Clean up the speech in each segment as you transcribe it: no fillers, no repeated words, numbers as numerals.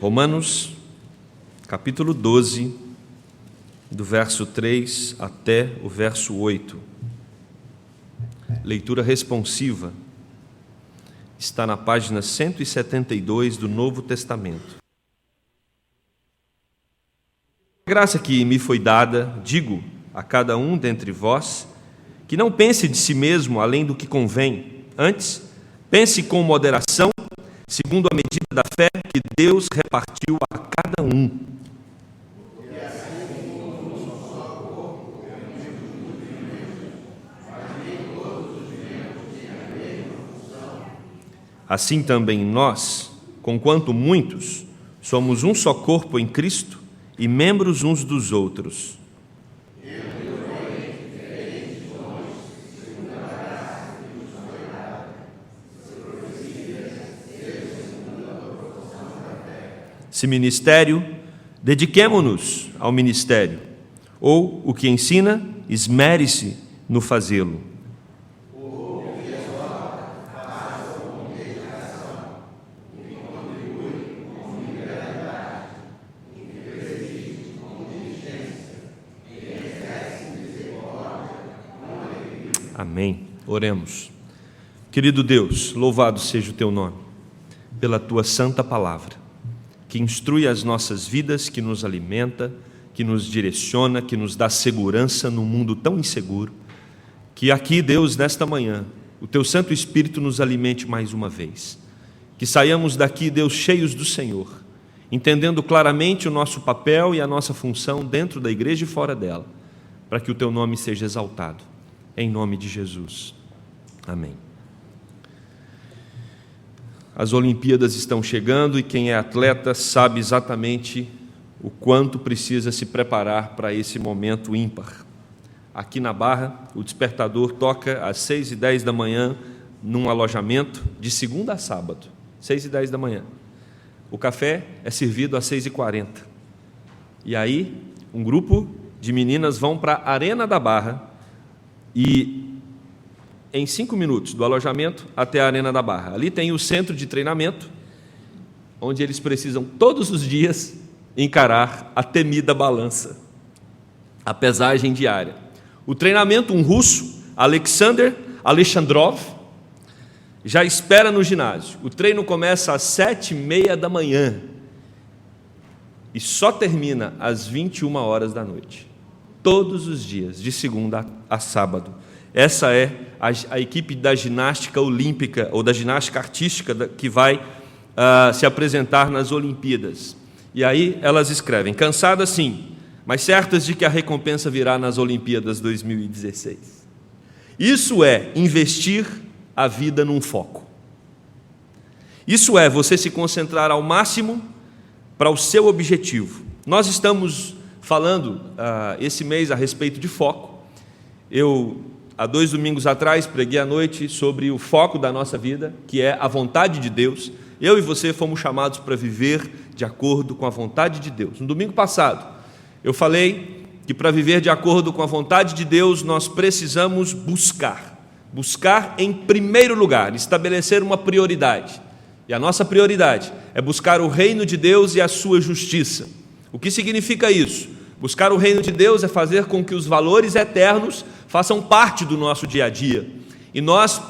Romanos, capítulo 12, do verso 3 até o verso 8. Leitura responsiva. Está na página 172 do Novo Testamento. A graça que me foi dada, digo a cada um dentre vós, que não pense de si mesmo além do que convém. Antes, pense com moderação, segundo a medida da fé que Deus repartiu a cada um. Assim também nós, conquanto muitos, somos um só corpo em Cristo e membros uns dos outros. Se ministério, dediquemo-nos ao ministério, ou o que ensina, esmere-se no fazê-lo. Amém. Oremos. Querido Deus, louvado seja o teu nome, pela tua santa palavra, que instrui as nossas vidas, que nos alimenta, que nos direciona, que nos dá segurança num mundo tão inseguro. Que aqui, Deus, nesta manhã, o teu Santo Espírito nos alimente mais uma vez. Que saiamos daqui, Deus, cheios do Senhor, entendendo claramente o nosso papel e a nossa função dentro da igreja e fora dela, para que o teu nome seja exaltado. Em nome de Jesus. Amém. As Olimpíadas estão chegando e quem é atleta sabe exatamente o quanto precisa se preparar para esse momento ímpar. Aqui na Barra, o despertador toca às 6h10 da manhã num alojamento de segunda a sábado, 6h10 da manhã. O café é servido às 6h40. E aí, um grupo de meninas vão para a Arena da Barra e em 5 minutos do alojamento até a Arena da Barra. Ali tem o centro de treinamento, onde eles precisam todos os dias encarar a temida balança, a pesagem diária. O treinamento, um russo, Alexander Alexandrov, já espera no ginásio. O treino começa às 7h30 da manhã e só termina às 21 horas da noite. Todos os dias, de segunda a sábado. Essa é a equipe da ginástica olímpica, ou da ginástica artística, que vai se apresentar nas Olimpíadas. E aí elas escrevem: cansadas sim, mas certas de que a recompensa virá nas Olimpíadas 2016. Isso é investir a vida num foco. Isso é você se concentrar ao máximo para o seu objetivo. Nós estamos falando esse mês a respeito de foco. Eu, há 2 domingos atrás, preguei à noite sobre o foco da nossa vida, que é a vontade de Deus. Eu e você fomos chamados para viver de acordo com a vontade de Deus. No domingo passado, eu falei que para viver de acordo com a vontade de Deus, nós precisamos buscar em primeiro lugar, estabelecer uma prioridade. E a nossa prioridade é buscar o reino de Deus e a sua justiça. O que significa isso? Buscar o reino de Deus é fazer com que os valores eternos façam parte do nosso dia a dia. E nós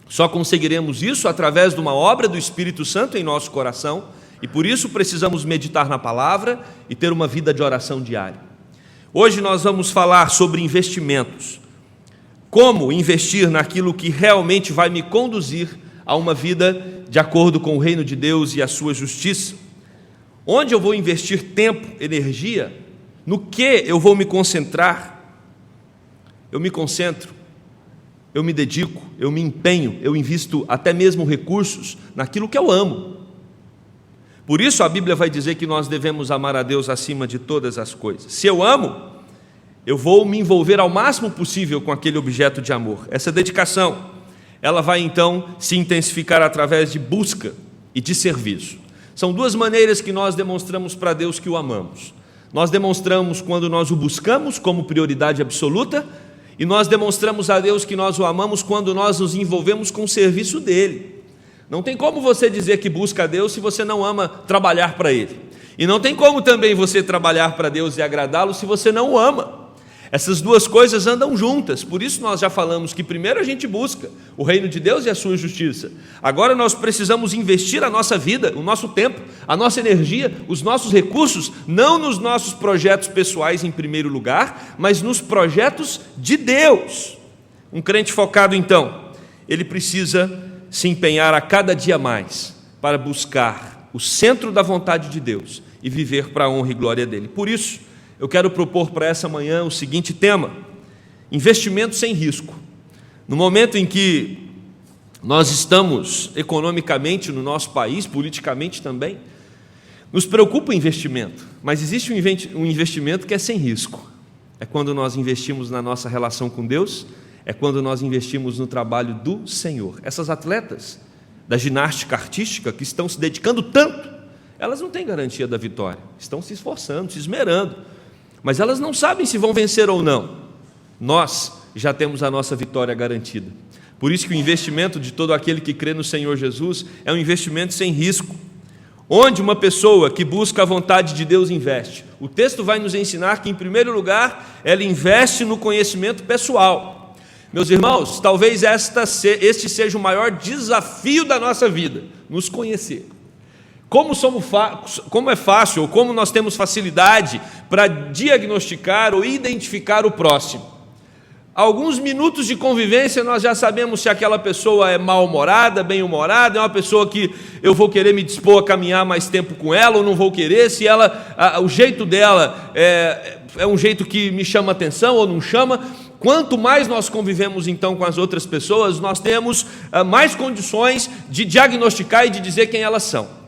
só conseguiremos isso através de uma obra do Espírito Santo em nosso coração, e por isso precisamos meditar na palavra e ter uma vida de oração diária. Hoje nós vamos falar sobre investimentos. Como investir naquilo que realmente vai me conduzir a uma vida de acordo com o reino de Deus e a sua justiça. Onde eu vou investir tempo, energia? No que eu vou me concentrar? Eu me concentro, eu me dedico, eu me empenho, eu invisto até mesmo recursos naquilo que eu amo. Por isso a Bíblia vai dizer que nós devemos amar a Deus acima de todas as coisas. Se eu amo, eu vou me envolver ao máximo possível com aquele objeto de amor. Essa dedicação, ela vai então se intensificar através de busca e de serviço. São 2 maneiras que nós demonstramos para Deus que o amamos. Nós demonstramos quando nós o buscamos como prioridade absoluta, e nós demonstramos a Deus que nós o amamos quando nós nos envolvemos com o serviço dele. Não tem como você dizer que busca a Deus se você não ama trabalhar para Ele. E não tem como também você trabalhar para Deus e agradá-lo se você não o ama. Essas duas coisas andam juntas. Por isso nós já falamos que primeiro a gente busca o reino de Deus e a sua justiça. Agora nós precisamos investir a nossa vida, o nosso tempo, a nossa energia, os nossos recursos, não nos nossos projetos pessoais em primeiro lugar, mas nos projetos de Deus. Um crente focado, então, ele precisa se empenhar a cada dia mais para buscar o centro da vontade de Deus e viver para a honra e glória dele. Por isso, eu quero propor para essa manhã o seguinte tema: investimento sem risco. No momento em que nós estamos economicamente no nosso país, politicamente também, nos preocupa o investimento, mas existe um investimento que é sem risco. É quando nós investimos na nossa relação com Deus, é quando nós investimos no trabalho do Senhor. Essas atletas da ginástica artística que estão se dedicando tanto, elas não têm garantia da vitória, estão se esforçando, se esmerando, mas elas não sabem se vão vencer ou não. Nós já temos a nossa vitória garantida. Por isso que o investimento de todo aquele que crê no Senhor Jesus é um investimento sem risco. Onde uma pessoa que busca a vontade de Deus investe? O texto vai nos ensinar que, em primeiro lugar, ela investe no conhecimento pessoal. Meus irmãos, talvez este seja o maior desafio da nossa vida, nos conhecer. Como é fácil, ou como nós temos facilidade para diagnosticar ou identificar o próximo. Alguns minutos de convivência nós já sabemos se aquela pessoa é mal-humorada, bem-humorada, é uma pessoa que eu vou querer me dispor a caminhar mais tempo com ela ou não vou querer, se o jeito dela é um jeito que me chama atenção ou não chama. Quanto mais nós convivemos então com as outras pessoas, nós temos mais condições de diagnosticar e de dizer quem elas são.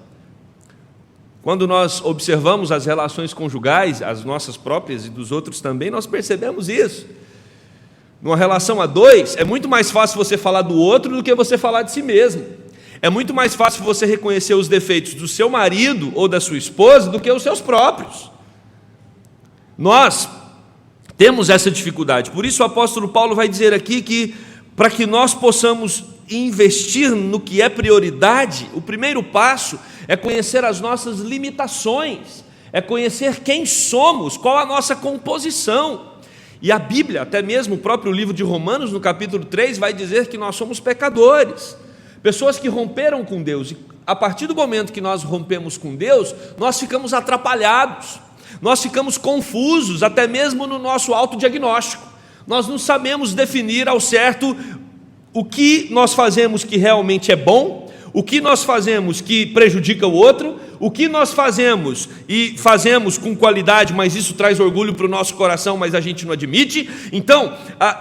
Quando nós observamos as relações conjugais, as nossas próprias e dos outros também, nós percebemos isso. Numa relação a dois, é muito mais fácil você falar do outro do que você falar de si mesmo. É muito mais fácil você reconhecer os defeitos do seu marido ou da sua esposa do que os seus próprios. Nós temos essa dificuldade. Por isso o apóstolo Paulo vai dizer aqui que, para que nós possamos investir no que é prioridade, o primeiro passo é conhecer as nossas limitações, é conhecer quem somos, qual a nossa composição. E a Bíblia, até mesmo o próprio livro de Romanos, no capítulo 3, vai dizer que nós somos pecadores, pessoas que romperam com Deus. E a partir do momento que nós rompemos com Deus, nós ficamos atrapalhados, nós ficamos confusos, até mesmo no nosso autodiagnóstico. Nós não sabemos definir ao certo o que nós fazemos que realmente é bom, o que nós fazemos que prejudica o outro, o que nós fazemos e fazemos com qualidade, mas isso traz orgulho para o nosso coração, mas a gente não admite. Então,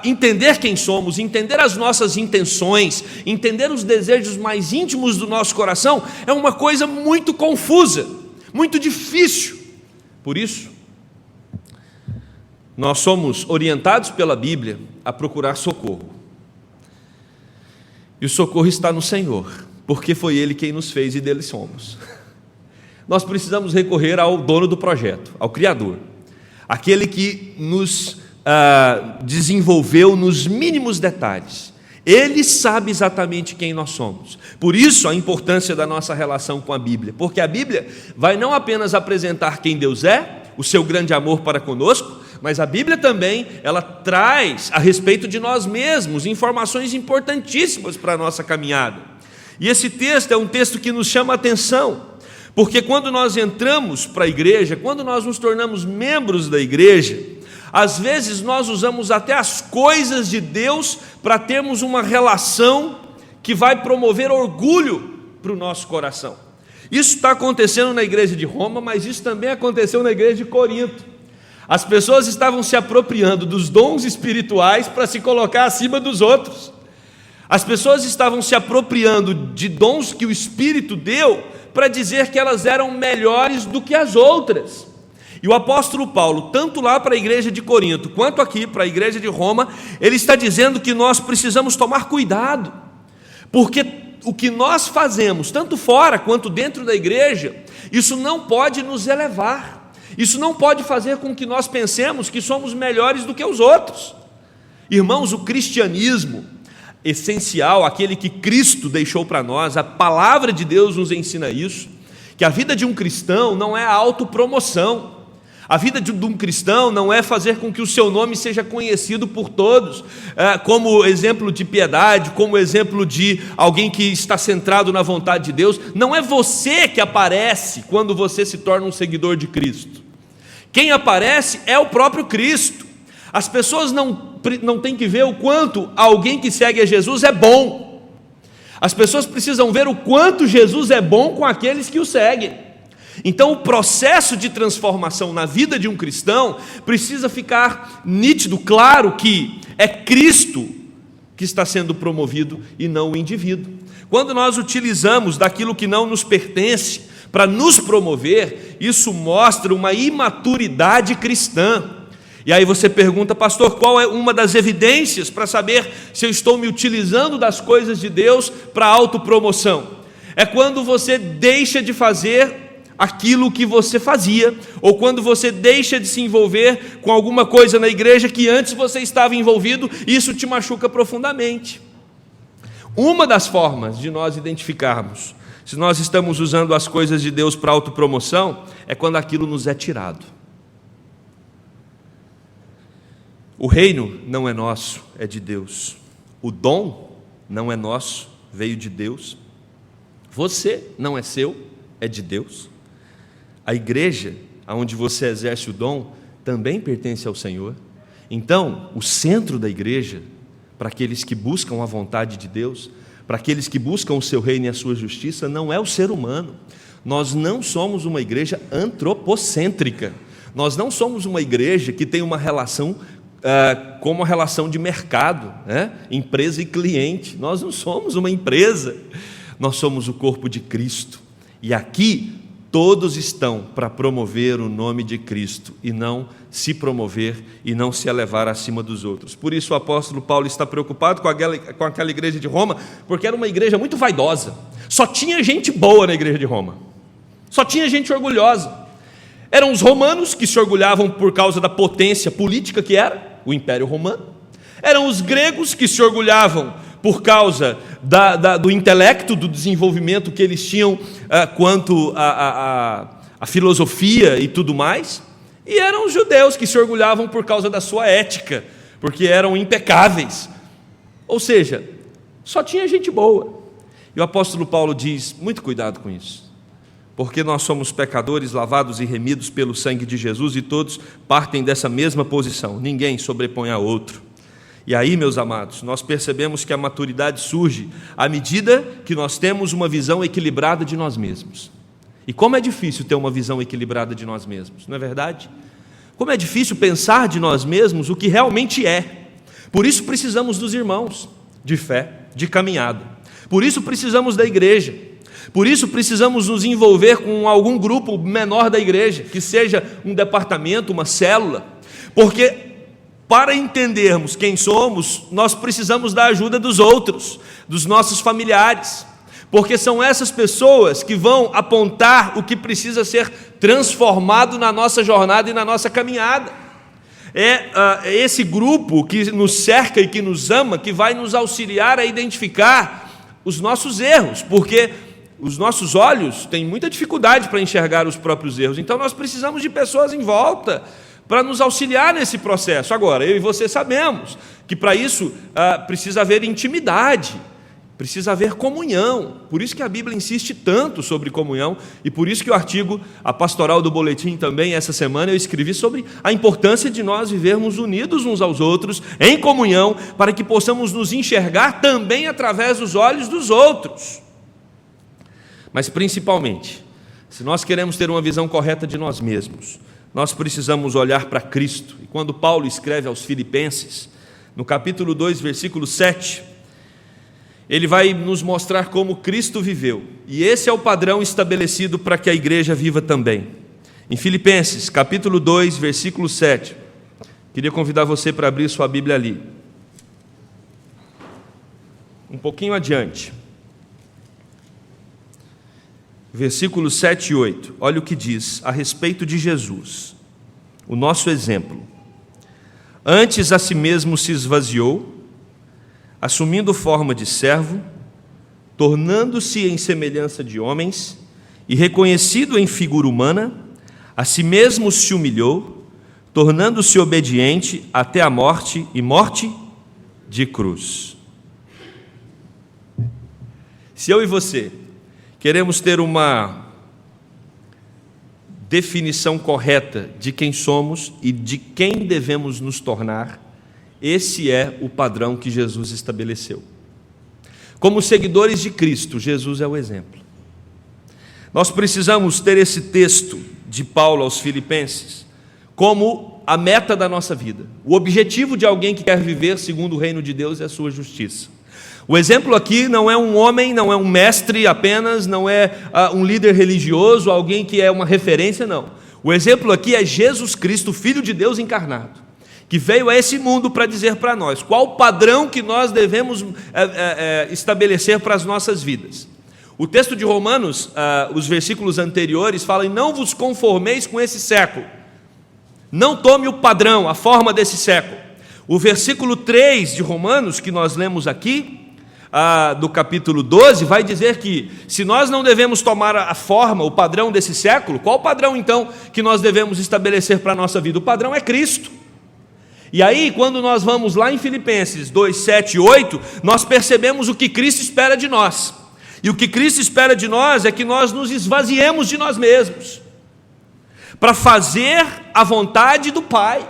entender quem somos, entender as nossas intenções, entender os desejos mais íntimos do nosso coração é uma coisa muito confusa, muito difícil. Por isso, nós somos orientados pela Bíblia a procurar socorro. E o socorro está no Senhor, porque foi Ele quem nos fez e dele somos. Nós precisamos recorrer ao dono do projeto, ao Criador, aquele que nos desenvolveu nos mínimos detalhes. Ele sabe exatamente quem nós somos. Por isso a importância da nossa relação com a Bíblia, porque a Bíblia vai não apenas apresentar quem Deus é, o seu grande amor para conosco, mas a Bíblia também, ela traz a respeito de nós mesmos informações importantíssimas para a nossa caminhada. E esse texto é um texto que nos chama a atenção, porque quando nós entramos para a igreja, quando nós nos tornamos membros da igreja, às vezes nós usamos até as coisas de Deus para termos uma relação que vai promover orgulho para o nosso coração. Isso está acontecendo na igreja de Roma, mas isso também aconteceu na igreja de Corinto. As pessoas estavam se apropriando dos dons espirituais para se colocar acima dos outros. As pessoas estavam se apropriando de dons que o Espírito deu para dizer que elas eram melhores do que as outras. E o apóstolo Paulo, tanto lá para a igreja de Corinto, quanto aqui para a igreja de Roma, ele está dizendo que nós precisamos tomar cuidado, porque o que nós fazemos, tanto fora quanto dentro da igreja, isso não pode nos elevar. Isso não pode fazer com que nós pensemos que somos melhores do que os outros. Irmãos, o cristianismo, essencial, aquele que Cristo deixou para nós. A palavra de Deus nos ensina isso, que a vida de um cristão não é a autopromoção. A vida de um cristão não é fazer com que o seu nome seja conhecido por todos, como exemplo de piedade, como exemplo de alguém que está centrado na vontade de Deus. Não é você que aparece quando você se torna um seguidor de Cristo. Quem aparece é o próprio Cristo. As pessoas não têm que ver o quanto alguém que segue a Jesus é bom. As pessoas precisam ver o quanto Jesus é bom com aqueles que o seguem. Então o processo de transformação na vida de um cristão precisa ficar nítido, claro que é Cristo que está sendo promovido e não o indivíduo. Quando nós utilizamos daquilo que não nos pertence para nos promover, isso mostra uma imaturidade cristã. E aí você pergunta: pastor, qual é uma das evidências para saber se eu estou me utilizando das coisas de Deus para autopromoção? É quando você deixa de fazer aquilo que você fazia, ou quando você deixa de se envolver com alguma coisa na igreja que antes você estava envolvido, e isso te machuca profundamente. Uma das formas de nós identificarmos se nós estamos usando as coisas de Deus para autopromoção é quando aquilo nos é tirado. O reino não é nosso, é de Deus. O dom não é nosso, veio de Deus. Você não é seu, é de Deus. A igreja, onde você exerce o dom, também pertence ao Senhor. Então, o centro da igreja, para aqueles que buscam a vontade de Deus, para aqueles que buscam o seu reino e a sua justiça, não é o ser humano. Nós não somos uma igreja antropocêntrica. Nós não somos uma igreja que tem uma relação como a relação de mercado, né? Empresa e cliente. Nós não somos uma empresa, nós somos o corpo de Cristo. E aqui todos estão para promover o nome de Cristo e não se promover e não se elevar acima dos outros. Por isso o apóstolo Paulo está preocupado com aquela igreja de Roma, porque era uma igreja muito vaidosa. Só tinha gente boa na igreja de Roma, só tinha gente orgulhosa. Eram os romanos que se orgulhavam por causa da potência política que era o Império Romano. Eram os gregos que se orgulhavam por causa do intelecto, do desenvolvimento que eles tinham quanto à filosofia e tudo mais. E eram os judeus que se orgulhavam por causa da sua ética, porque eram impecáveis. Ou seja, só tinha gente boa. E o apóstolo Paulo diz: muito cuidado com isso, porque nós somos pecadores lavados e remidos pelo sangue de Jesus, e todos partem dessa mesma posição, ninguém sobrepõe a outro. E aí, meus amados, nós percebemos que a maturidade surge à medida que nós temos uma visão equilibrada de nós mesmos. E como é difícil ter uma visão equilibrada de nós mesmos, não é verdade? Como é difícil pensar de nós mesmos o que realmente é. Por isso precisamos dos irmãos de fé, de caminhada. Por isso precisamos da igreja. Por isso precisamos nos envolver com algum grupo menor da igreja, que seja um departamento, uma célula, porque para entendermos quem somos, nós precisamos da ajuda dos outros, dos nossos familiares, porque são essas pessoas que vão apontar o que precisa ser transformado na nossa jornada e na nossa caminhada. É esse grupo que nos cerca e que nos ama, que vai nos auxiliar a identificar os nossos erros, porque os nossos olhos têm muita dificuldade para enxergar os próprios erros. Então nós precisamos de pessoas em volta para nos auxiliar nesse processo. Agora, eu e você sabemos que para isso precisa haver intimidade, precisa haver comunhão. Por isso que a Bíblia insiste tanto sobre comunhão, e por isso que o artigo, a pastoral do boletim também, essa semana eu escrevi sobre a importância de nós vivermos unidos uns aos outros, em comunhão, para que possamos nos enxergar também através dos olhos dos outros. Mas principalmente, se nós queremos ter uma visão correta de nós mesmos, nós precisamos olhar para Cristo. E quando Paulo escreve aos Filipenses, no capítulo 2, versículo 7, ele vai nos mostrar como Cristo viveu. E esse é o padrão estabelecido para que a igreja viva também. Em Filipenses, capítulo 2, versículo 7, queria convidar você para abrir sua Bíblia ali. Um pouquinho adiante. Versículos 7 e 8, olha o que diz a respeito de Jesus, o nosso exemplo. Antes a si mesmo se esvaziou, assumindo forma de servo, tornando-se em semelhança de homens, e reconhecido em figura humana, a si mesmo se humilhou, tornando-se obediente até a morte, e morte de cruz. Se eu e você queremos ter uma definição correta de quem somos e de quem devemos nos tornar, esse é o padrão que Jesus estabeleceu. Como seguidores de Cristo, Jesus é o exemplo. Nós precisamos ter esse texto de Paulo aos Filipenses como a meta da nossa vida. O objetivo de alguém que quer viver segundo o reino de Deus é a sua justiça. O exemplo aqui não é um homem, não é um mestre apenas, não é um líder religioso, alguém que é uma referência, não. O exemplo aqui é Jesus Cristo, Filho de Deus encarnado, que veio a esse mundo para dizer para nós qual o padrão que nós devemos estabelecer para as nossas vidas. O texto de Romanos, os versículos anteriores, falam: não vos conformeis com esse século, não tome o padrão, a forma desse século. O versículo 3 de Romanos, que nós lemos aqui, do capítulo 12, vai dizer que se nós não devemos tomar a forma, o padrão desse século, qual o padrão então que nós devemos estabelecer para a nossa vida? O padrão é Cristo. E aí, quando nós vamos lá em Filipenses 2, 7 e 8, nós percebemos o que Cristo espera de nós. E o que Cristo espera de nós é que nós nos esvaziemos de nós mesmos, para fazer a vontade do Pai.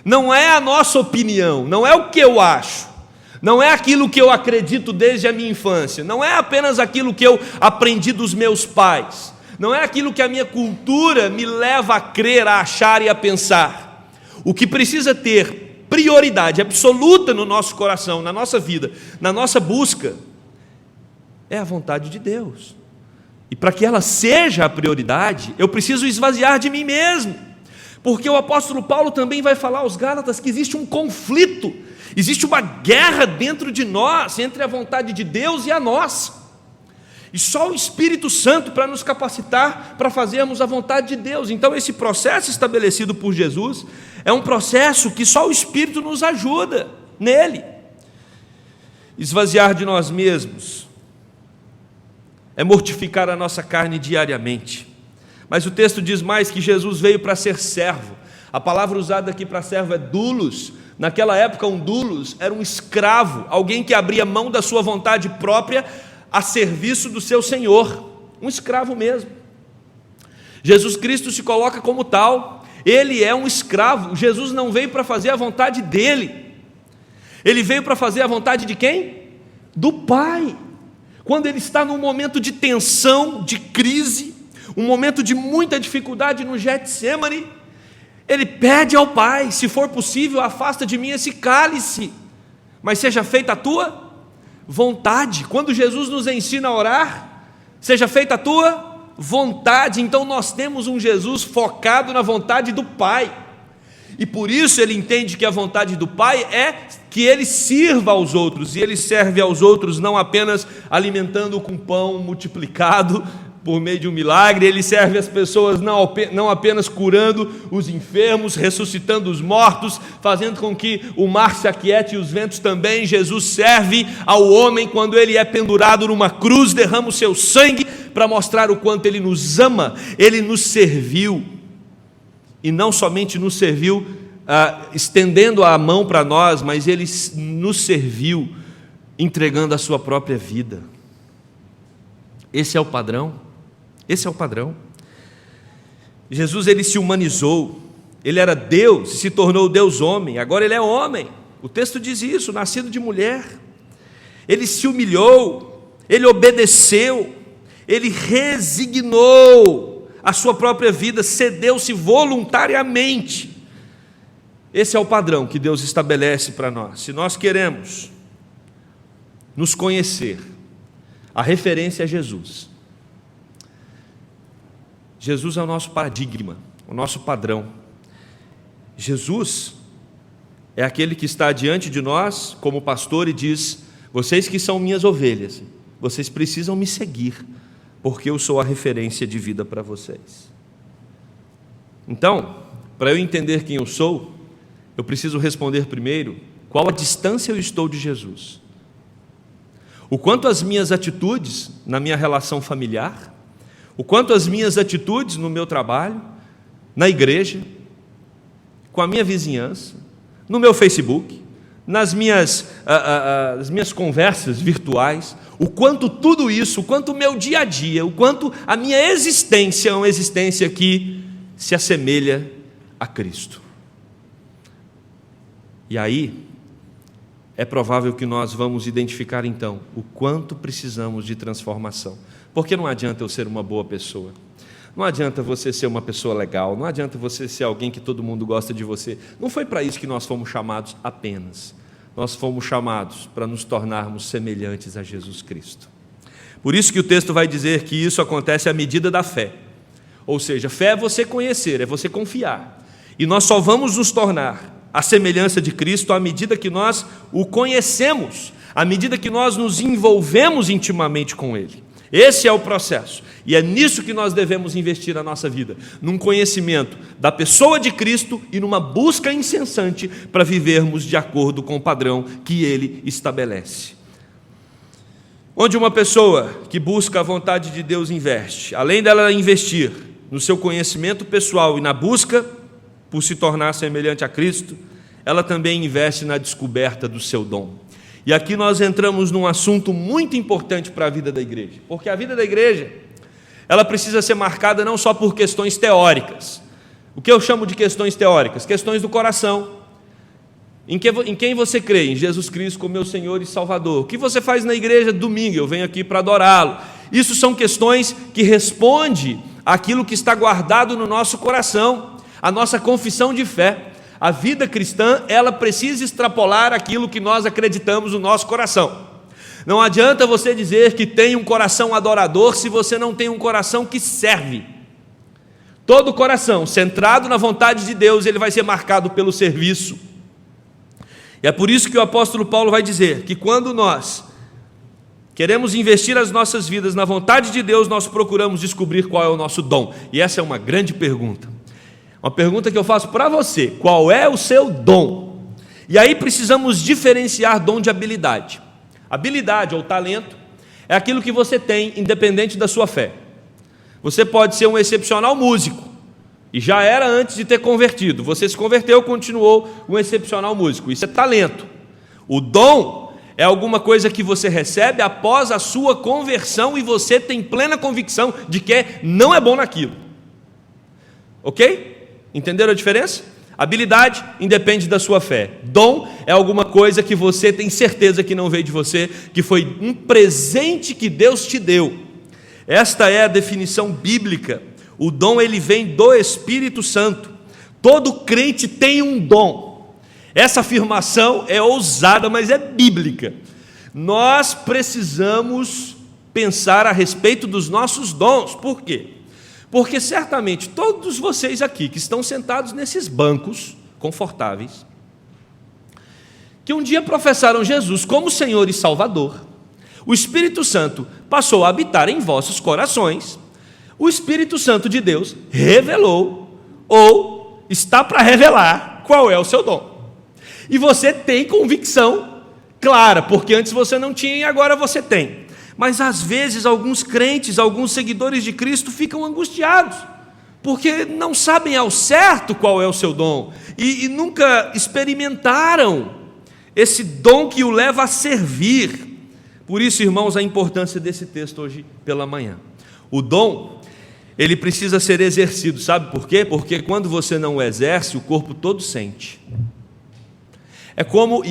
Não é a nossa opinião, não é o que eu acho, não é aquilo que eu acredito desde a minha infância, não é apenas aquilo que eu aprendi dos meus pais, não é aquilo que a minha cultura me leva a crer, a achar e a pensar. O que precisa ter prioridade absoluta no nosso coração, na nossa vida, na nossa busca, é a vontade de Deus. E para que ela seja a prioridade, eu preciso esvaziar de mim mesmo. Porque o apóstolo Paulo também vai falar aos Gálatas que existe um conflito, existe uma guerra dentro de nós, entre a vontade de Deus e a nossa. E só o Espírito Santo para nos capacitar para fazermos a vontade de Deus. Então esse processo estabelecido por Jesus é um processo que só o Espírito nos ajuda nele. Esvaziar de nós mesmos é mortificar a nossa carne diariamente. Mas o texto diz mais que Jesus veio para ser servo. A palavra usada aqui para servo é doulos. Naquela época, um doulos era um escravo, alguém que abria mão da sua vontade própria a serviço do seu senhor, um escravo mesmo. Jesus Cristo se coloca como tal, ele é um escravo. Jesus não veio para fazer a vontade dele, ele veio para fazer a vontade de quem? Do Pai. Quando ele está num momento de tensão, de crise, um momento de muita dificuldade no Getsêmani, ele pede ao Pai: se for possível, afasta de mim esse cálice, mas seja feita a tua vontade. Quando Jesus nos ensina a orar, seja feita a tua vontade, então nós temos um Jesus focado na vontade do Pai, e por isso ele entende que a vontade do Pai é que ele sirva aos outros, e ele serve aos outros não apenas alimentando com pão multiplicado por meio de um milagre, ele serve as pessoas não apenas curando os enfermos, ressuscitando os mortos, fazendo com que o mar se aquiete e os ventos também. Jesus serve ao homem quando ele é pendurado numa cruz, derrama o seu sangue para mostrar o quanto ele nos ama. Ele nos serviu, e não somente nos serviu estendendo a mão para nós, mas ele nos serviu entregando a sua própria vida. Esse é o padrão. Esse é o padrão. Jesus, ele se humanizou, ele era Deus e se tornou Deus homem, agora ele é homem. O texto diz isso, nascido de mulher. Ele se humilhou, ele obedeceu, ele resignou a sua própria vida, cedeu-se voluntariamente. Esse é o padrão que Deus estabelece para nós. Se nós queremos nos conhecer, a referência é Jesus. Jesus é o nosso paradigma, o nosso padrão. Jesus é aquele que está diante de nós como pastor e diz: vocês que são minhas ovelhas, vocês precisam me seguir, porque eu sou a referência de vida para vocês. Então, para eu entender quem eu sou, eu preciso responder primeiro qual a distância eu estou de Jesus. O quanto as minhas atitudes na minha relação familiar, o quanto as minhas atitudes no meu trabalho, na igreja, com a minha vizinhança, no meu Facebook, nas minhas conversas virtuais, o quanto tudo isso, o quanto o meu dia a dia, o quanto a minha existência é uma existência que se assemelha a Cristo. E aí, é provável que nós vamos identificar então o quanto precisamos de transformação. Porque não adianta eu ser uma boa pessoa, não adianta você ser uma pessoa legal, não adianta você ser alguém que todo mundo gosta de você. Não foi para isso que nós fomos chamados apenas. Nós fomos chamados para nos tornarmos semelhantes a Jesus Cristo. Por isso que o texto vai dizer que isso acontece à medida da fé. Ou seja, fé é você conhecer, é você confiar. E nós só vamos nos tornar a semelhança de Cristo à medida que nós o conhecemos, à medida que nós nos envolvemos intimamente com Ele. Esse é o processo, e é nisso que nós devemos investir a nossa vida, num conhecimento da pessoa de Cristo e numa busca incessante para vivermos de acordo com o padrão que Ele estabelece. Onde uma pessoa que busca a vontade de Deus investe, além dela investir no seu conhecimento pessoal e na busca por se tornar semelhante a Cristo, ela também investe na descoberta do seu dom. E aqui nós entramos num assunto muito importante para a vida da igreja, porque a vida da igreja, ela precisa ser marcada não só por questões teóricas. O que eu chamo de questões teóricas? Questões do coração. Em quem você crê? Em Jesus Cristo como meu Senhor e Salvador. O que você faz na igreja domingo? Eu venho aqui para adorá-lo. Isso são questões que respondem àquilo que está guardado no nosso coração, a nossa confissão de fé. A vida cristã, ela precisa extrapolar aquilo que nós acreditamos no nosso coração. Não adianta você dizer que tem um coração adorador se você não tem um coração que serve. Todo coração centrado na vontade de Deus, ele vai ser marcado pelo serviço. E é por isso que o apóstolo Paulo vai dizer que quando nós queremos investir as nossas vidas na vontade de Deus, nós procuramos descobrir qual é o nosso dom. E essa é uma grande pergunta. Uma pergunta que eu faço para você: qual é o seu dom? E aí precisamos diferenciar dom de habilidade. Habilidade ou talento é aquilo que você tem independente da sua fé. Você pode ser um excepcional músico, e já era antes de ter convertido. Você se converteu, continuou um excepcional músico. Isso é talento. O dom é alguma coisa que você recebe após a sua conversão e você tem plena convicção de que não é bom naquilo. Ok? Entenderam a diferença? Habilidade independe da sua fé. Dom é alguma coisa que você tem certeza que não veio de você, que foi um presente que Deus te deu. Esta é a definição bíblica. O dom, ele vem do Espírito Santo. Todo crente tem um dom. Essa afirmação é ousada, mas é bíblica. Nós precisamos pensar a respeito dos nossos dons. Por quê? Porque certamente todos vocês aqui que estão sentados nesses bancos confortáveis, que um dia professaram Jesus como Senhor e Salvador, o Espírito Santo passou a habitar em vossos corações, o Espírito Santo de Deus revelou ou está para revelar qual é o seu dom. E você tem convicção clara, porque antes você não tinha e agora você tem. Mas às vezes alguns crentes, alguns seguidores de Cristo ficam angustiados, porque não sabem ao certo qual é o seu dom, e nunca experimentaram esse dom que o leva a servir. Por isso, irmãos, a importância desse texto hoje pela manhã. O dom, ele precisa ser exercido, sabe por quê? Porque quando você não o exerce, o corpo todo sente. É como,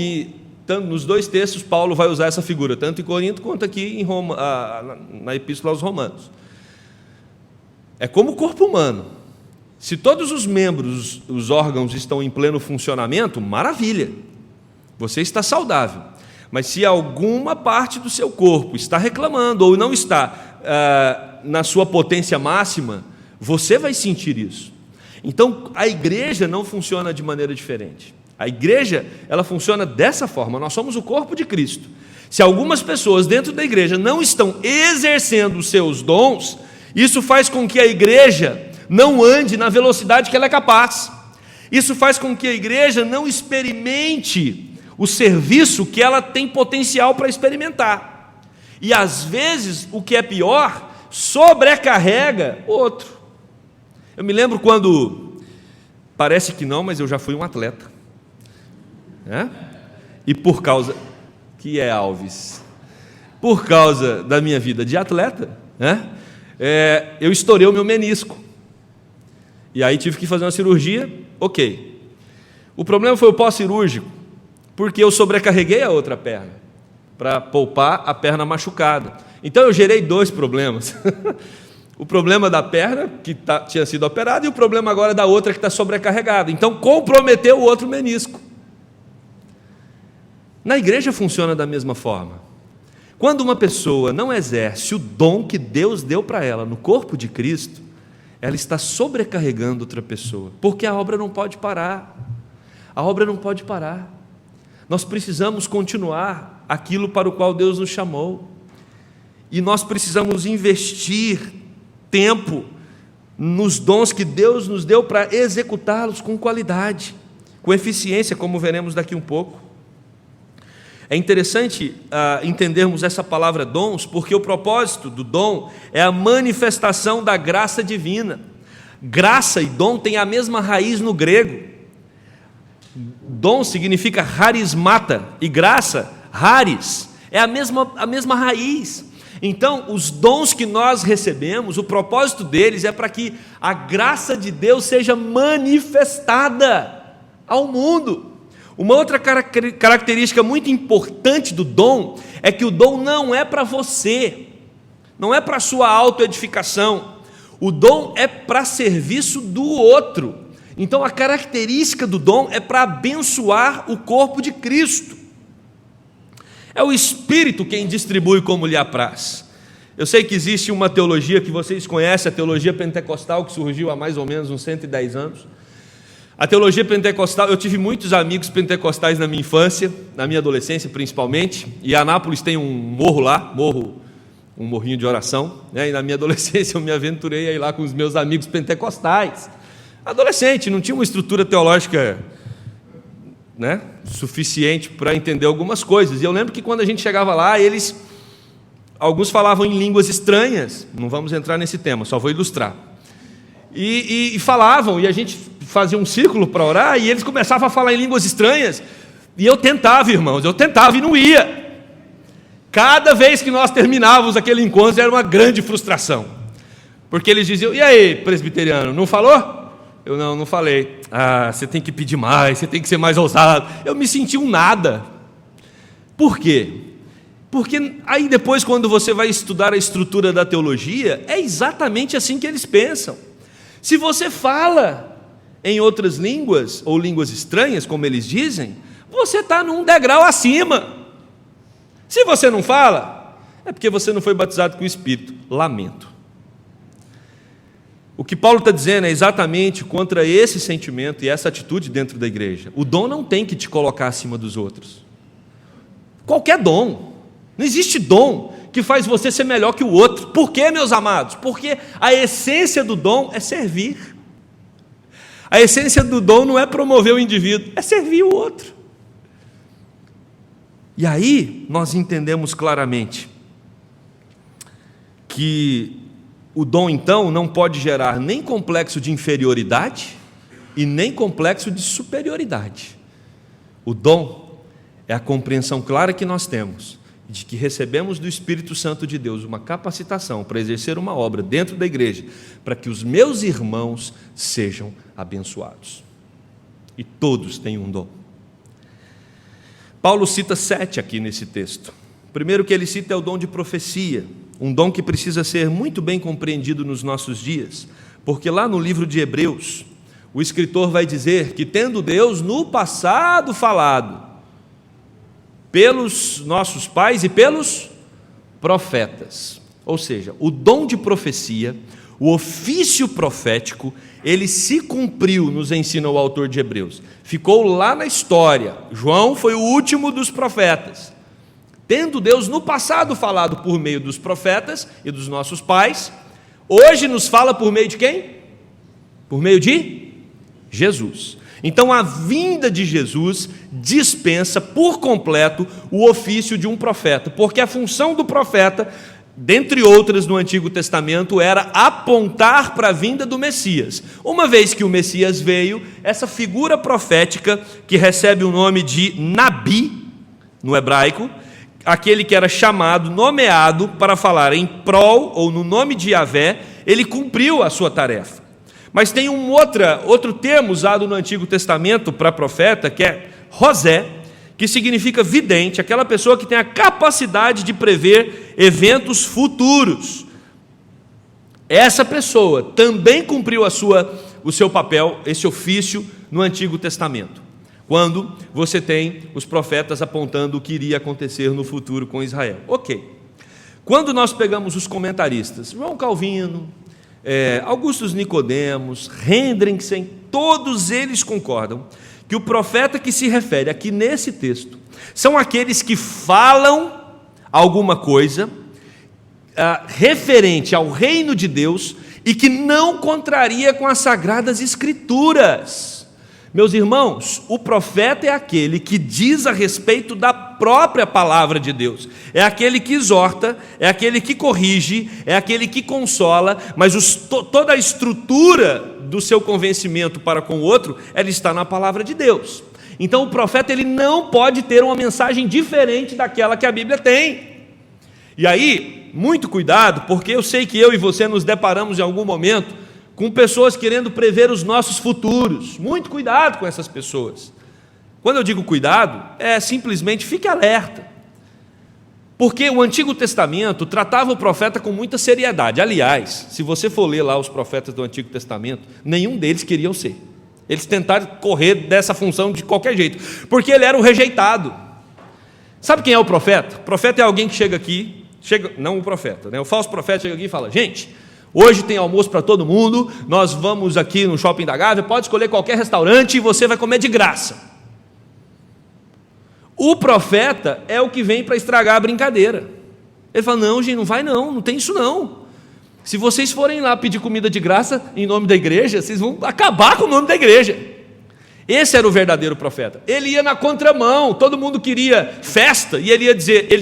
nos dois textos, Paulo vai usar essa figura, tanto em Corinto quanto aqui em Roma, na Epístola aos Romanos. É como o corpo humano. Se todos os membros, os órgãos estão em pleno funcionamento, maravilha, você está saudável. Mas se alguma parte do seu corpo está reclamando ou não está na sua potência máxima, você vai sentir isso. Então, a igreja não funciona de maneira diferente. A igreja, ela funciona dessa forma. Nós somos o corpo de Cristo. Se algumas pessoas dentro da igreja não estão exercendo os seus dons, isso faz com que a igreja não ande na velocidade que ela é capaz. Isso faz com que a igreja não experimente o serviço que ela tem potencial para experimentar. E às vezes, o que é pior, sobrecarrega o outro. Eu me lembro quando, parece que não, mas eu já fui um atleta. E por causa, que é Alves, por causa da minha vida de atleta, eu estourei o meu menisco. E aí tive que fazer uma cirurgia, ok. O problema foi o pós-cirúrgico, porque eu sobrecarreguei a outra perna, para poupar a perna machucada. Então eu gerei dois problemas. O problema da perna, que tinha sido operada, e o problema agora da outra, que está sobrecarregada. Então comprometeu o outro menisco. Na igreja funciona da mesma forma. Quando uma pessoa não exerce o dom que Deus deu para ela no corpo de Cristo, ela está sobrecarregando outra pessoa, porque a obra não pode parar. A obra não pode parar. Nós precisamos continuar aquilo para o qual Deus nos chamou. E nós precisamos investir tempo nos dons que Deus nos deu para executá-los com qualidade, com eficiência, como veremos daqui um pouco. É interessante entendermos essa palavra dons, porque o propósito do dom é a manifestação da graça divina. Graça e dom têm a mesma raiz no grego. Dom significa charismata e graça, charis, é a mesma raiz. Então, os dons que nós recebemos, o propósito deles é para que a graça de Deus seja manifestada ao mundo. Uma outra característica muito importante do dom é que o dom não é para você, não é para a sua autoedificação. O dom é para serviço do outro. Então, a característica do dom é para abençoar o corpo de Cristo. É o Espírito quem distribui como lhe apraz. Eu sei que existe uma teologia que vocês conhecem, a teologia pentecostal, que surgiu há mais ou menos uns 110 anos. A teologia pentecostal, eu tive muitos amigos pentecostais na minha infância, na minha adolescência principalmente, e Anápolis tem um morro lá, um morrinho de oração, e na minha adolescência eu me aventurei a ir lá com os meus amigos pentecostais. Adolescente, não tinha uma estrutura teológica suficiente para entender algumas coisas. E eu lembro que quando a gente chegava lá, alguns falavam em línguas estranhas, não vamos entrar nesse tema, só vou ilustrar. E falavam, e a gente fazia um círculo para orar, e eles começavam a falar em línguas estranhas, e eu tentava, irmãos, e não ia. Cada vez que nós terminávamos aquele encontro, era uma grande frustração, porque eles diziam: e aí, presbiteriano, não falou? Eu não falei. Você tem que pedir mais, você tem que ser mais ousado. Eu me senti um nada. Por quê? Porque aí depois, quando você vai estudar a estrutura da teologia, é exatamente assim que eles pensam. Se você fala em outras línguas, ou línguas estranhas, como eles dizem, você está num degrau acima. Se você não fala, é porque você não foi batizado com o Espírito. Lamento. O que Paulo está dizendo é exatamente contra esse sentimento e essa atitude dentro da igreja. O dom não tem que te colocar acima dos outros. Qualquer dom. Não existe dom que faz você ser melhor que o outro. Por quê, meus amados? Porque a essência do dom é servir. A essência do dom não é promover o indivíduo, é servir o outro. E aí nós entendemos claramente que o dom, então, não pode gerar nem complexo de inferioridade e nem complexo de superioridade. O dom é a compreensão clara que nós temos de que recebemos do Espírito Santo de Deus uma capacitação para exercer uma obra dentro da igreja, para que os meus irmãos sejam abençoados. E todos têm um dom. Paulo cita 7 aqui nesse texto. O primeiro que ele cita é o dom de profecia, um dom que precisa ser muito bem compreendido nos nossos dias, porque lá no livro de Hebreus, o escritor vai dizer que, tendo Deus no passado falado pelos nossos pais e pelos profetas, ou seja, o dom de profecia, o ofício profético, ele se cumpriu, nos ensina o autor de Hebreus, ficou lá na história. João foi o último dos profetas. Tendo Deus no passado falado por meio dos profetas e dos nossos pais, hoje nos fala por meio de quem? Por meio de Jesus. Então a vinda de Jesus dispensa por completo o ofício de um profeta, porque a função do profeta, dentre outras no Antigo Testamento, era apontar para a vinda do Messias. Uma vez que o Messias veio, essa figura profética, que recebe o nome de Nabi, no hebraico, aquele que era chamado, nomeado para falar em prol ou no nome de Yahvé, ele cumpriu a sua tarefa. Mas tem outro termo usado no Antigo Testamento para profeta, que é Rosé, que significa vidente, aquela pessoa que tem a capacidade de prever eventos futuros. Essa pessoa também cumpriu o seu papel, esse ofício, no Antigo Testamento, quando você tem os profetas apontando o que iria acontecer no futuro com Israel. Ok. Quando nós pegamos os comentaristas, João Calvino, Augustus Nicodemos, Hendrickson, todos eles concordam que o profeta que se refere aqui nesse texto são aqueles que falam alguma coisa referente ao reino de Deus e que não contraria com as Sagradas Escrituras. Meus irmãos, o profeta é aquele que diz a respeito da própria palavra de Deus, é aquele que exorta, é aquele que corrige, é aquele que consola, mas toda a estrutura do seu convencimento para com o outro, ela está na palavra de Deus. Então o profeta ele não pode ter uma mensagem diferente daquela que a Bíblia tem. E aí, muito cuidado, porque eu sei que eu e você nos deparamos em algum momento com pessoas querendo prever os nossos futuros. Muito cuidado com essas pessoas. Quando eu digo cuidado, simplesmente fique alerta. Porque o Antigo Testamento tratava o profeta com muita seriedade. Aliás, se você for ler lá os profetas do Antigo Testamento, nenhum deles queriam ser. Eles tentaram correr dessa função de qualquer jeito, porque ele era o rejeitado. Sabe quem é o profeta? O profeta é alguém que chega aqui, não o profeta, né? O falso profeta chega aqui e fala: gente, hoje tem almoço para todo mundo, nós vamos aqui no Shopping da Gávea, pode escolher qualquer restaurante e você vai comer de graça. O profeta é o que vem para estragar a brincadeira. Ele fala: não, gente, não vai não tem isso não. Se vocês forem lá pedir comida de graça em nome da igreja, vocês vão acabar com o nome da igreja. Esse era o verdadeiro profeta. Ele ia na contramão, todo mundo queria festa, e ele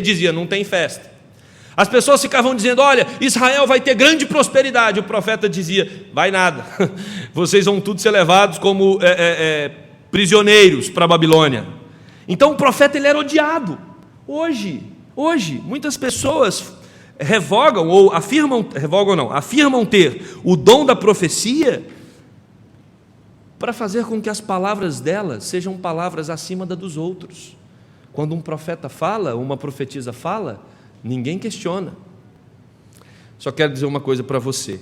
dizia: não tem festa. As pessoas ficavam dizendo: olha, Israel vai ter grande prosperidade. O profeta dizia: vai nada, vocês vão todos ser levados como prisioneiros para a Babilônia. Então o profeta ele era odiado. Hoje, muitas pessoas afirmam ter o dom da profecia para fazer com que as palavras delas sejam palavras acima das dos outros. Quando um profeta fala, uma profetisa fala, ninguém questiona. Só quero dizer uma coisa para você.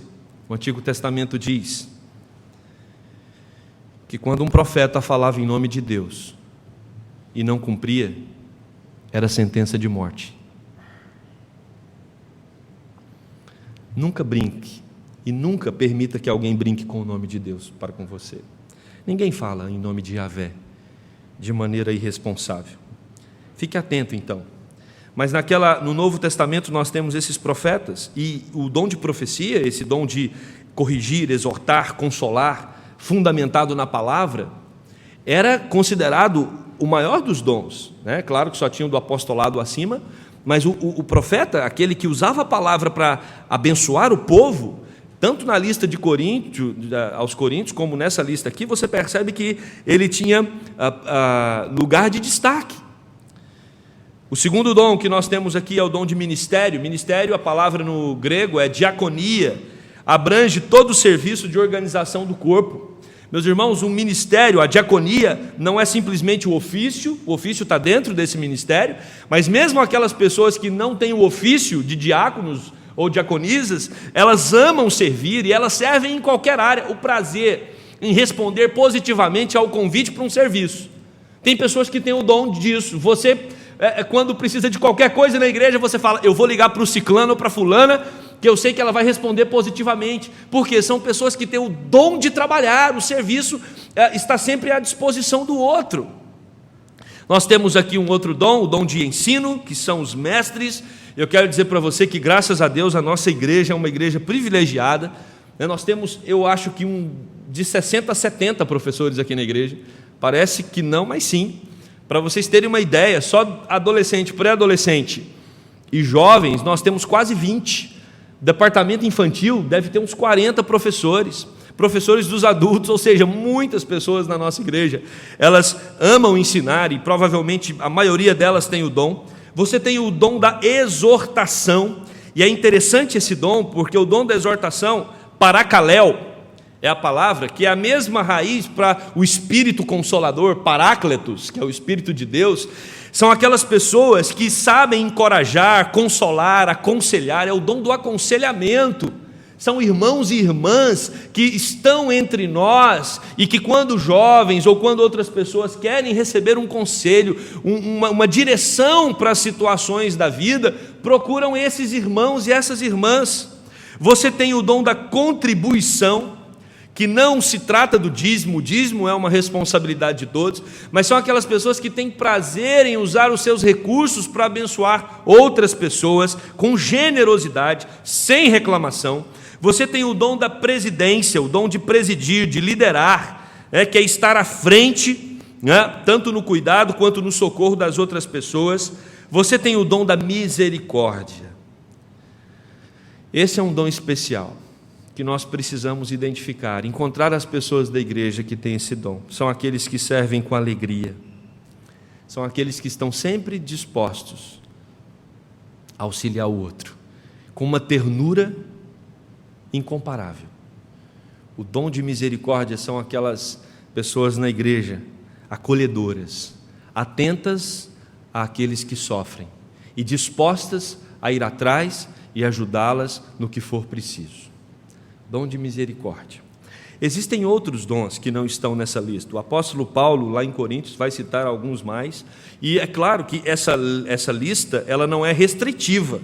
O Antigo Testamento diz que quando um profeta falava em nome de Deus e não cumpria, era sentença de morte. Nunca brinque e nunca permita que alguém brinque com o nome de Deus para com você. Ninguém fala em nome de Yahvé de maneira irresponsável. Fique atento então. Mas no Novo Testamento nós temos esses profetas, e o dom de profecia, esse dom de corrigir, exortar, consolar, fundamentado na palavra, era considerado o maior dos dons, né? Claro que só tinha o do apostolado acima, mas o profeta, aquele que usava a palavra para abençoar o povo, tanto na lista de aos Coríntios, como nessa lista aqui, você percebe que ele tinha lugar de destaque. O segundo dom que nós temos aqui é o dom de ministério. Ministério, a palavra no grego é diaconia, abrange todo o serviço de organização do corpo. Meus irmãos, um ministério, a diaconia, não é simplesmente o ofício está dentro desse ministério, mas mesmo aquelas pessoas que não têm o ofício de diáconos ou diaconisas, elas amam servir e elas servem em qualquer área. O prazer em responder positivamente ao convite para um serviço. Tem pessoas que têm o dom disso. Você, quando precisa de qualquer coisa na igreja, você fala: eu vou ligar para o ciclano ou para a fulana, que eu sei que ela vai responder positivamente, porque são pessoas que têm o dom de trabalhar, o serviço está sempre à disposição do outro. Nós temos aqui um outro dom, o dom de ensino, que são os mestres. Eu quero dizer para você que, graças a Deus, a nossa igreja é uma igreja privilegiada. Nós temos, eu acho que de 60 a 70 professores aqui na igreja. Parece que não, mas sim. Para vocês terem uma ideia, só adolescente, pré-adolescente e jovens, nós temos quase 20. Departamento infantil deve ter uns 40 professores. Professores dos adultos, ou seja, muitas pessoas na nossa igreja, elas amam ensinar e provavelmente a maioria delas tem o dom. Você tem o dom da exortação, e é interessante esse dom, porque o dom da exortação, paracaléu, é a palavra que é a mesma raiz para o Espírito Consolador, Parácletos, que é o Espírito de Deus. São aquelas pessoas que sabem encorajar, consolar, aconselhar, é o dom do aconselhamento. São irmãos e irmãs que estão entre nós e que quando jovens ou quando outras pessoas querem receber um conselho, uma direção para as situações da vida, procuram esses irmãos e essas irmãs. Você tem o dom da contribuição, que não se trata do dízimo, o dízimo é uma responsabilidade de todos, mas são aquelas pessoas que têm prazer em usar os seus recursos para abençoar outras pessoas, com generosidade, sem reclamação. Você tem o dom da presidência, o dom de presidir, de liderar, que é estar à frente, tanto no cuidado quanto no socorro das outras pessoas. Você tem o dom da misericórdia. Esse é um dom especial que nós precisamos identificar, encontrar as pessoas da igreja que têm esse dom. São aqueles que servem com alegria, são aqueles que estão sempre dispostos a auxiliar o outro, com uma ternura incomparável. O dom de misericórdia são aquelas pessoas na igreja acolhedoras, atentas àqueles que sofrem e dispostas a ir atrás e ajudá-las no que for preciso. Dom de misericórdia. Existem outros dons que não estão nessa lista. O apóstolo Paulo, lá em Coríntios, vai citar alguns mais, e é claro que essa lista ela não é restritiva.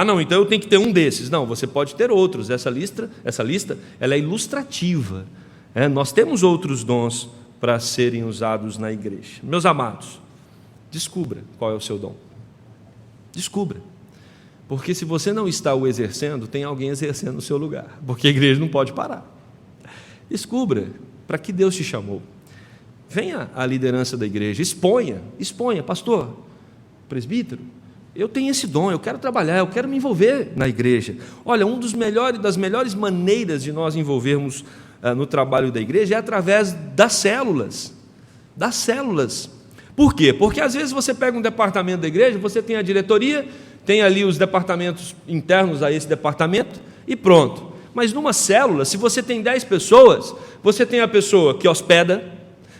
Não, então eu tenho que ter um desses. Não, você pode ter outros. Essa lista ela é ilustrativa. Nós temos outros dons para serem usados na igreja. Meus amados, descubra qual é o seu dom. Descubra. Porque se você não está o exercendo, tem alguém exercendo no seu lugar. Porque a igreja não pode parar. Descubra para que Deus te chamou. Venha à liderança da igreja, exponha, pastor, presbítero, eu tenho esse dom, eu quero trabalhar, eu quero me envolver na igreja. Olha, das melhores maneiras de nós envolvermos no trabalho da igreja é através das células. Por quê? Porque às vezes você pega um departamento da igreja, você tem a diretoria, tem ali os departamentos internos a esse departamento e pronto. Mas numa célula, se você tem 10 pessoas, você tem a pessoa que hospeda,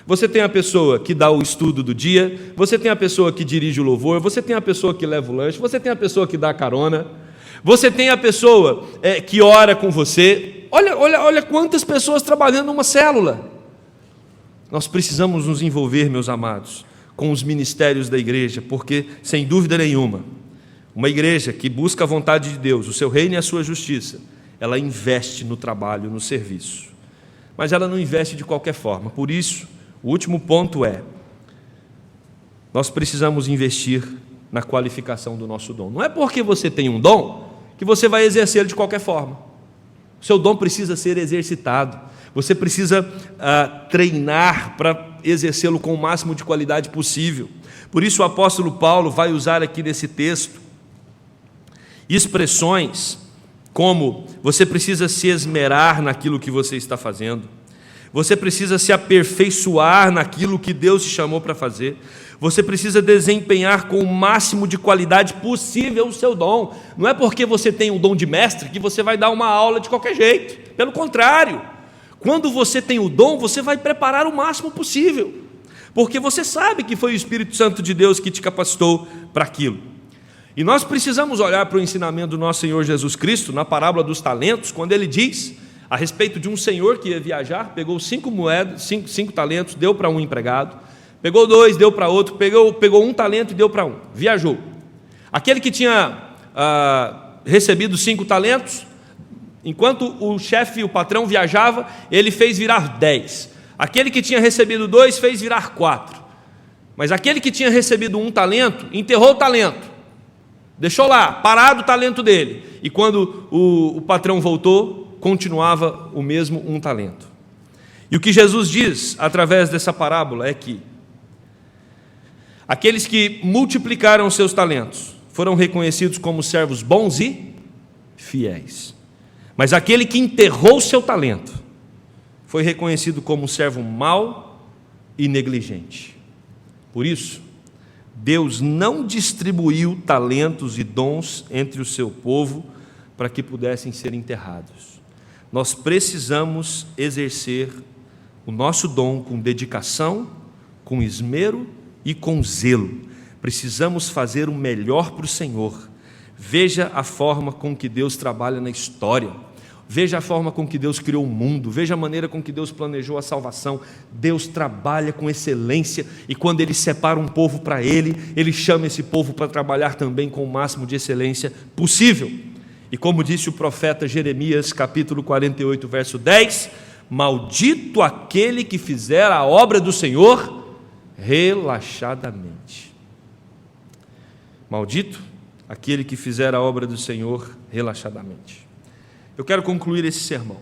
você tem a pessoa que dá o estudo do dia, você tem a pessoa que dirige o louvor, você tem a pessoa que leva o lanche, você tem a pessoa que dá a carona, você tem a pessoa que ora com você. Olha quantas pessoas trabalhando numa célula. Nós precisamos nos envolver, meus amados, com os ministérios da igreja, porque, sem dúvida nenhuma, uma igreja que busca a vontade de Deus, o seu reino e a sua justiça, ela investe no trabalho, no serviço. Mas ela não investe de qualquer forma. Por isso, o último ponto nós precisamos investir na qualificação do nosso dom. Não é porque você tem um dom que você vai exercê-lo de qualquer forma. O seu dom precisa ser exercitado. Você precisa treinar para exercê-lo com o máximo de qualidade possível. Por isso o apóstolo Paulo vai usar aqui nesse texto expressões como: você precisa se esmerar naquilo que você está fazendo, você precisa se aperfeiçoar naquilo que Deus te chamou para fazer, você precisa desempenhar com o máximo de qualidade possível o seu dom. Não é porque você tem um dom de mestre que você vai dar uma aula de qualquer jeito. Pelo contrário, quando você tem o dom, você vai preparar o máximo possível, porque você sabe que foi o Espírito Santo de Deus que te capacitou para aquilo. E nós precisamos olhar para o ensinamento do nosso Senhor Jesus Cristo, na parábola dos talentos, quando ele diz a respeito de um senhor que ia viajar, pegou 5 talentos, deu para um empregado, pegou 2, deu para outro, pegou 1 talento e deu para um, viajou. Aquele que tinha recebido 5 talentos, enquanto o chefe, o patrão viajava, ele fez virar 10. Aquele que tinha recebido 2 fez virar 4. Mas aquele que tinha recebido 1 talento, enterrou o talento, deixou lá, parado o talento dele. E quando o patrão voltou, continuava o mesmo um talento. E o que Jesus diz através dessa parábola é que aqueles que multiplicaram seus talentos foram reconhecidos como servos bons e fiéis. Mas aquele que enterrou seu talento foi reconhecido como servo mau e negligente. Por isso, Deus não distribuiu talentos e dons entre o seu povo para que pudessem ser enterrados. Nós precisamos exercer o nosso dom com dedicação, com esmero e com zelo. Precisamos fazer o melhor para o Senhor. Veja a forma com que Deus trabalha na história. Veja a forma com que Deus criou o mundo. Veja a maneira com que Deus planejou a salvação. Deus trabalha com excelência, e quando Ele separa um povo para Ele, Ele chama esse povo para trabalhar também com o máximo de excelência possível. E como disse o profeta Jeremias, capítulo 48, verso 10, maldito aquele que fizer a obra do Senhor relaxadamente. Maldito aquele que fizer a obra do Senhor relaxadamente. Eu quero concluir esse sermão.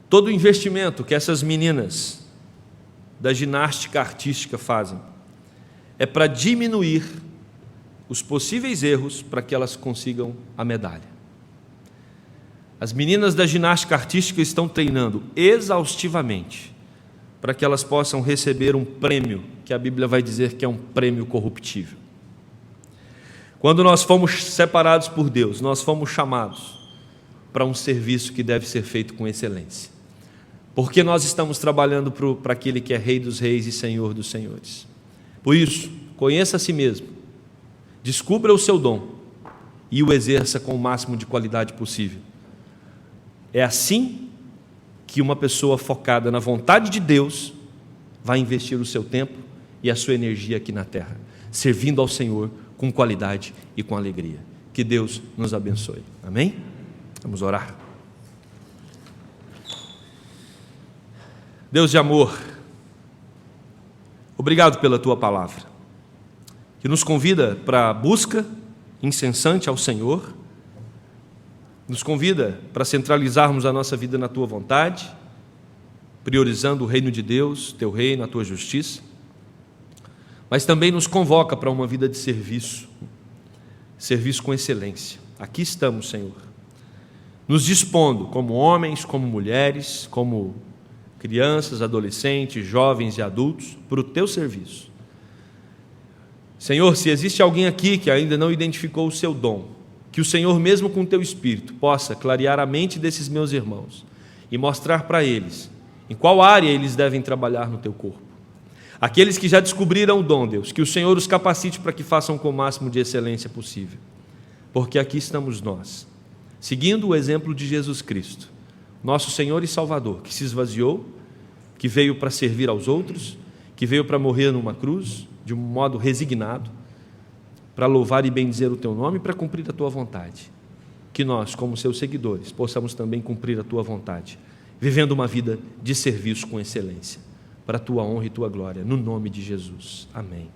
Todo o investimento que essas meninas da ginástica artística fazem é para diminuir os possíveis erros para que elas consigam a medalha. As meninas da ginástica artística estão treinando exaustivamente para que elas possam receber um prêmio, que a Bíblia vai dizer que é um prêmio corruptível. Quando nós fomos separados por Deus, nós fomos chamados para um serviço que deve ser feito com excelência, porque nós estamos trabalhando para aquele que é Rei dos Reis e Senhor dos Senhores. Por isso, conheça a si mesmo, descubra o seu dom e o exerça com o máximo de qualidade possível. É assim que uma pessoa focada na vontade de Deus vai investir o seu tempo e a sua energia aqui na terra, servindo ao Senhor com qualidade e com alegria. Que Deus nos abençoe. Amém? Vamos orar. Deus de amor, obrigado pela Tua palavra, que nos convida para a busca incessante ao Senhor, nos convida para centralizarmos a nossa vida na Tua vontade, priorizando o reino de Deus, Teu reino, a Tua justiça, mas também nos convoca para uma vida de serviço, serviço com excelência. Aqui estamos, Senhor, nos dispondo como homens, como mulheres, como crianças, adolescentes, jovens e adultos, para o Teu serviço. Senhor, se existe alguém aqui que ainda não identificou o seu dom, que o Senhor, mesmo com o Teu Espírito, possa clarear a mente desses meus irmãos e mostrar para eles em qual área eles devem trabalhar no Teu corpo. Aqueles que já descobriram o dom, Deus, que o Senhor os capacite para que façam com o máximo de excelência possível, porque aqui estamos nós, seguindo o exemplo de Jesus Cristo, nosso Senhor e Salvador, que se esvaziou, que veio para servir aos outros, que veio para morrer numa cruz, de um modo resignado, para louvar e bendizer o Teu nome e para cumprir a Tua vontade. Que nós, como Seus seguidores, possamos também cumprir a Tua vontade, vivendo uma vida de serviço com excelência, para a Tua honra e Tua glória, no nome de Jesus. Amém.